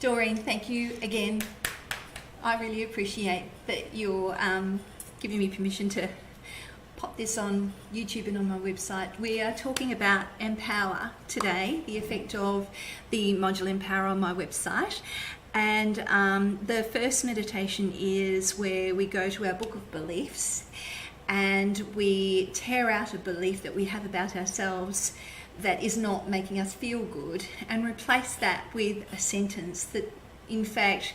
Doreen, thank you again. I really appreciate that you're giving me permission to pop this on YouTube and on my website. We are talking about Empower today, the effect of the module Empower on my website. And the first meditation is where we go to our book of beliefs and we tear out a belief that we have about ourselves that is not making us feel good and replace that with a sentence that in fact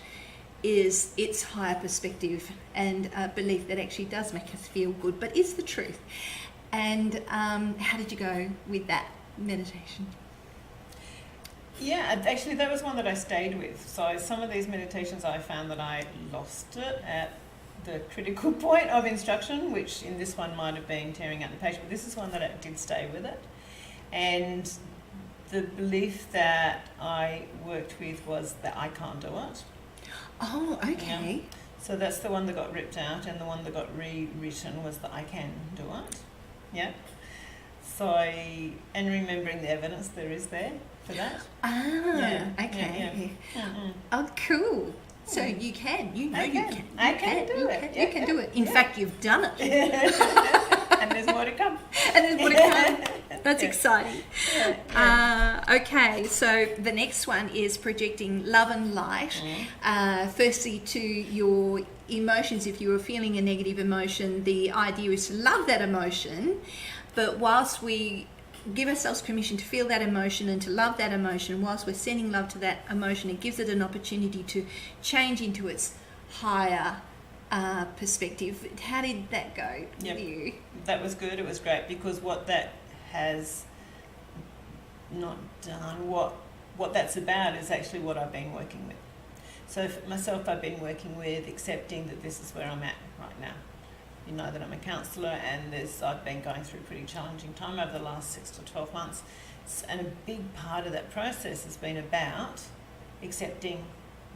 is its higher perspective and a belief that actually does make us feel good but is the truth. And how did you go with that meditation? Yeah, actually that was one that I stayed with. So some of these meditations I found that I lost it at the critical point of instruction, which in this one might have been tearing out the page, but this is one that I did stay with it. And the belief that I worked with was that I can't do it. Oh, okay. Yeah. So that's the one that got ripped out, and the one that got rewritten was that I can do it. Yeah. So and remembering the evidence there is there for that. Okay. Yeah. Mm-hmm. Oh, cool. So you can, you know, you can. I can do it. You can do it. In fact, you've done it. And there's more to come. And there's more to come. That's exciting. Okay, so the next one is projecting love and light. Firstly, to your emotions. If you were feeling a negative emotion, the idea is to love that emotion. But whilst we give ourselves permission to feel that emotion and to love that emotion, whilst we're sending love to that emotion, it gives it an opportunity to change into its higher perspective. How did that go with you? That was good. It was great because what that has not done, what that's about is actually what I've been working with. So for myself, I've been working with accepting that this is where I'm at right now. You know that I'm a counsellor and I've been going through a pretty challenging time over the last 6 to 12 months. And a big part of that process has been about accepting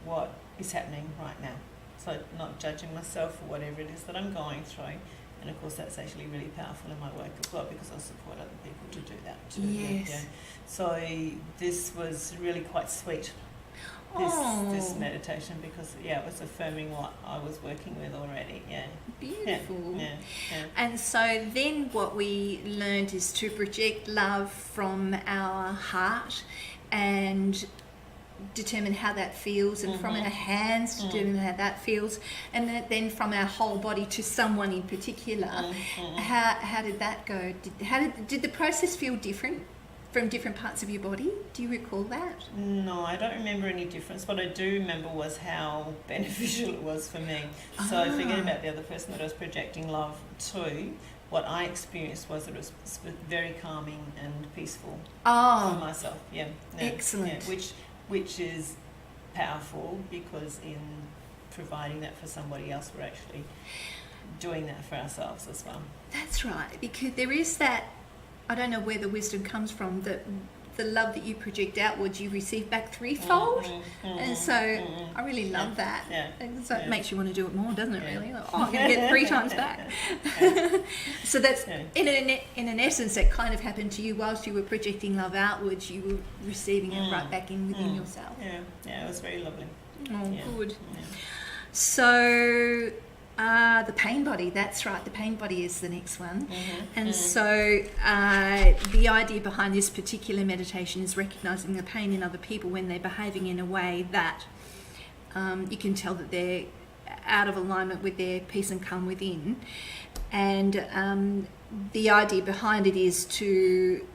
what is happening right now. So not judging myself for whatever it is that I'm going through. And of course that's actually really powerful in my work as well because I support other people to do that too. Yes. Yeah. So this was really quite sweet. This meditation because it was affirming what I was working with already. Beautiful. Yeah. And so then what we learned is to project love from our heart and determine how that feels, and from our hands to determine how that feels, and then from our whole body to someone in particular. How did that go? Did the process feel different from different parts of your body? Do you recall that? No, I don't remember any difference. What I do remember was how beneficial it was for me. So forget about the other person that I was projecting love to. What I experienced was that it was very calming and peaceful for myself. Excellent. Which is powerful because in providing that for somebody else, we're actually doing that for ourselves as well. That's right, because there is that, I don't know where the wisdom comes from, that the love that you project outwards you receive back threefold. And so I really love that. And so it makes you want to do it more, doesn't it, really? Like, I'm going to get 3 times back. So that's, in an essence, that kind of happened to you whilst you were projecting love outwards, you were receiving it right back in within yourself. Yeah, it was very lovely. Good. So the pain body, that's right, the pain body is the next one. And so the idea behind this particular meditation is recognising the pain in other people when they're behaving in a way that you can tell that they're out of alignment with their peace and calm within. And the idea behind it is to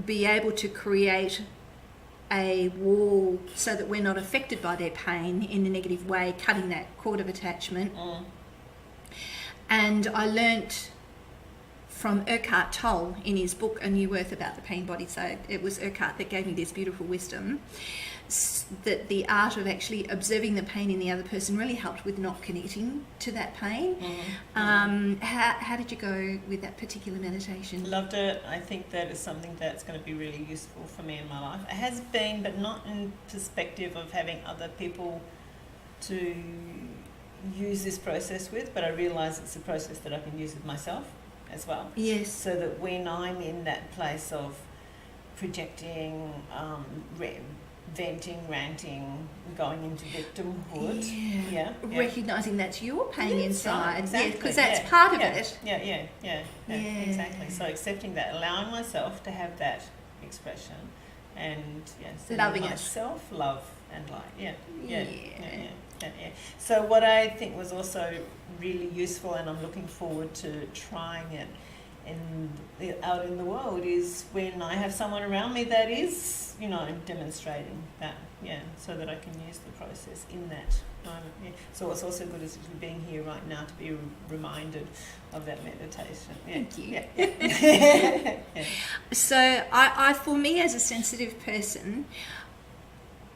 be able to create a wall so that we're not affected by their pain in a negative way, cutting that cord of attachment. And I learnt from Eckhart Tolle in his book A New Earth about the pain body, so it was Eckhart that gave me this beautiful wisdom, that the art of actually observing the pain in the other person really helped with not connecting to that pain. How did you go with that particular meditation? Loved it. I think that is something that's going to be really useful for me in my life. It has been, but not in perspective of having other people to use this process with, but I realise it's a process that I can use with myself as well. Yes. So that when I'm in that place of projecting venting, ranting, going into victimhood. Yeah. Yeah. Recognising that's your pain Yes, inside. right, exactly. Yeah, because that's part of yeah. it. Yeah, exactly. So accepting that, allowing myself to have that expression, and Loving it. myself love and light. Yeah. So what I think was also really useful, and I'm looking forward to trying it out in the world, is when I have someone around me that is, demonstrating that, so that I can use the process in that moment. Yeah. So what's also good is being here right now to be reminded of that meditation. Thank you. Yeah. So I, for me as a sensitive person,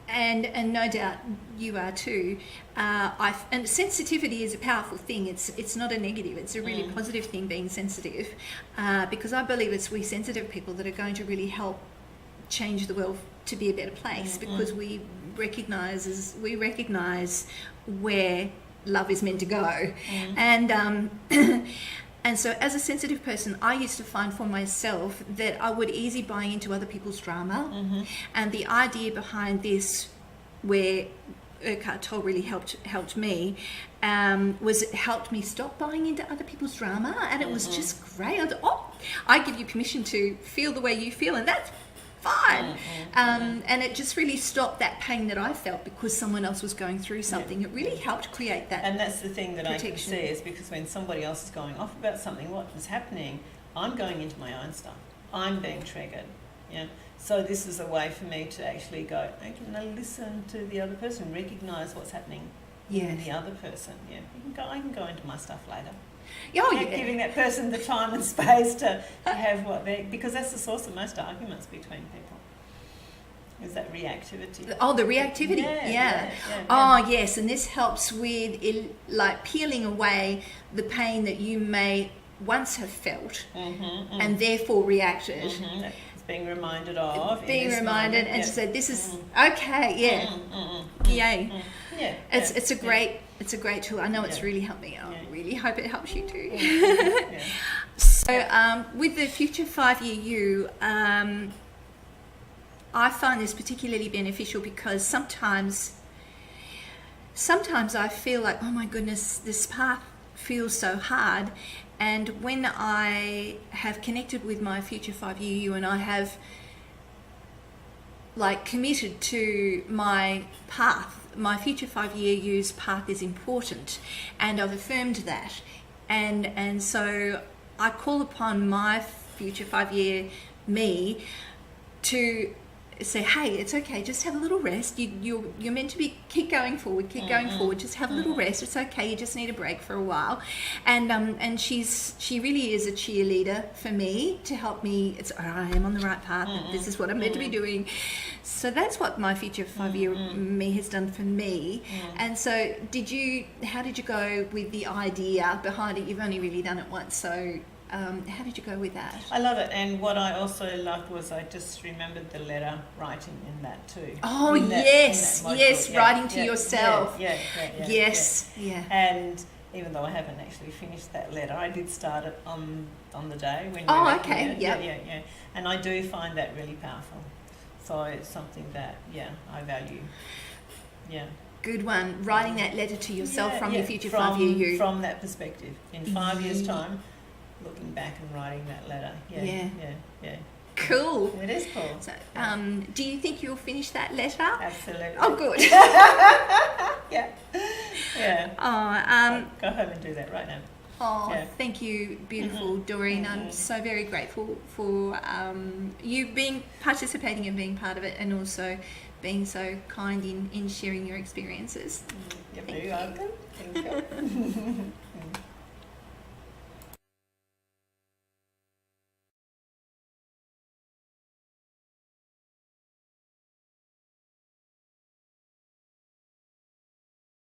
and no doubt you are too, and sensitivity is a powerful thing. It's not a negative, it's a really positive thing, being sensitive, because I believe it's we sensitive people that are going to really help change the world to be a better place, because we recognise where love is meant to go. And and so as a sensitive person, I used to find for myself that I would easily buy into other people's drama. And the idea behind this, where Eckhart Tolle really helped me, was it helped me stop buying into other people's drama. And it was just great. I give you permission to feel the way you feel, and that's fine. And it just really stopped that pain that I felt because someone else was going through something. It really helped create that. And that's the thing that protection. I can see, is because when somebody else is going off about something, what is happening, I'm going into my own stuff. I'm being triggered. Yeah. So this is a way for me to actually go, okay, now listen to the other person, recognise what's happening in the other person. Yeah. I can go into my stuff later. Giving that person the time and space to have what they, because that's the source of most arguments between people, is that reactivity. Oh, the reactivity. Yeah. Oh, yes, and this helps with like peeling away the pain that you may once have felt and therefore reacted. It's being reminded of. Being reminded and to say, this is okay. Yay. It's a great tool. I know it's really helped me. I really hope it helps you too. So with the Future 5-Year You, I find this particularly beneficial because sometimes I feel like, oh my goodness, this path feels so hard. And when I have connected with my Future 5-Year You, and I have like committed to my path, my Future 5-Year You's path is important, and I've affirmed that, and so I call upon my Future 5-Year me to say, hey, it's okay, just have a little rest. You're meant to be keep going forward, just have a little rest. It's okay, you just need a break for a while. And she really is a cheerleader for me to help me. I am on the right path. This is what I'm meant to be doing. So that's what my Future 5-Year me has done for me. And so how did you go with the idea behind it? You've only really done it once, so how did you go with that? I love it, and what I also loved was I just remembered the letter writing in that too. Oh, yes, writing to yourself. Yes. And even though I haven't actually finished that letter, I did start it on the day when. Yeah. And I do find that really powerful. So it's something that I value. Yeah. Good one. Writing that letter to yourself from your Future 5-Year You. From that perspective, in 5 years' time. Looking back and writing that letter. Yeah. Cool. It is cool. So, do you think you'll finish that letter? Absolutely. Oh, good. Yeah. Oh, go home and do that right now. Oh, thank you, beautiful Doreen. I'm so very grateful for you participating and being part of it, and also being so kind in sharing your experiences. You're very welcome. Thank you.